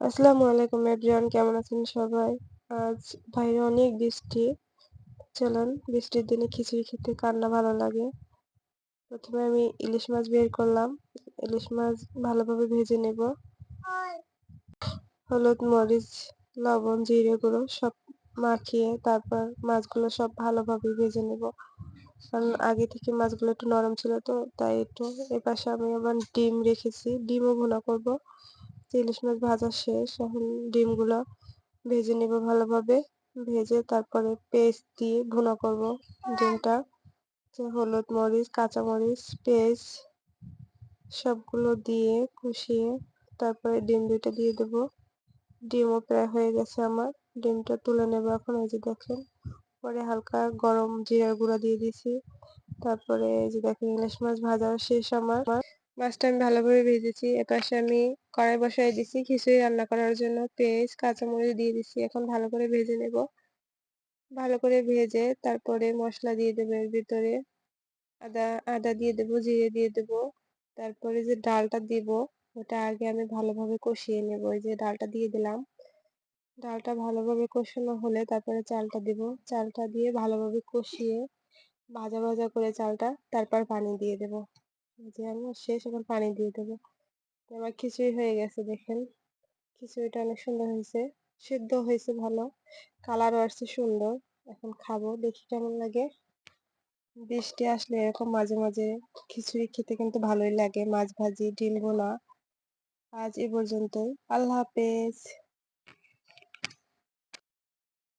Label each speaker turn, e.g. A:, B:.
A: আসসালামু আলাইকুম এভরিওয়ান, কেমন আছেন সবাই? আজ বাইরে অনেক বৃষ্টি। চলুন বৃষ্টির দিনে খিচুড়ি খেতে কার না ভালো লাগে। প্রথমে আমি ইলিশ মাছ বের করলাম। ইলিশ মাছ ভালোভাবে ভেজে নেব। হলুদ, মরিচ, লবণ, জিরে গুঁড়ো সব মাখিয়ে তারপর মাছগুলো সব ভালোভাবে ভেজে নেব। কারণ আগে থেকে মাছগুলো একটু নরম ছিল, তো তাই একটু। এপাশে আমি আবার ডিম রেখেছি, ডিমও ভুনা করব। ইলিশ মাছ ভাজা শেষ, এখন ডিমগুলো ভেজে নেব ভালোভাবে। ভেজে তারপরে পেস্ট দিয়ে ভুনা করব ডিমটা। হলুদ, মরিচ, কাঁচামরিচ, পেস্ট সবগুলো দিয়ে কষিয়ে তারপরে ডিম দুইটা দিয়ে দেব। ডিমও প্রায় হয়ে গেছে আমার। ডিমটা তুলে নেব এখন। এই যে দেখেন, পরে হালকা গরম জিরার গুঁড়া দিয়ে দিছি। তারপরে এই যে দেখেন ইলিশ মাছ ভাজা শেষ আমার। মাছটা আমি ভালোভাবে ভেজেছি। এপাশে আমি কড়াই বসাই দিছি খিচুড়ি রান্না করার জন্য। পেঁয়াজ, কাঁচামরিচ দিয়ে দিছি। এখন ভালো করে ভেজে নেব। ভালো করে ভেজে তারপরে মশলা দিয়ে দেবো এর ভিতরে। আদা আদা দিয়ে দেবো, জিরে দিয়ে দেবো। তারপরে যে ডালটা দিব, ওটা আগে আমি ভালোভাবে কষিয়ে নেব। এই যে ডালটা দিয়ে দিলাম। ডালটা ভালোভাবে কষানো হলে তারপরে চালটা দিব। চালটা দিয়ে ভালোভাবে কষিয়ে ভাজা ভাজা করে চালটা, তারপর পানি দিয়ে দেব। যে আমি শেষ, এখন পানি দিয়ে দেবো। আমার খিচুড়ি হয়ে গেছে দেখেন। খিচুড়িটা অনেক সুন্দর হয়েছে, সিদ্ধ হয়েছে ভালো, কালারও আসছে সুন্দর। এখন খাবো, দেখি কেমন লাগে। বৃষ্টি আসলে এরকম মাঝে মাঝে খিচুড়ি খেতে কিন্তু ভালোই লাগে। মাছ ভাজি, ডিম ভুনা। আজ এ পর্যন্তই। আল্লাহ হাফেজ।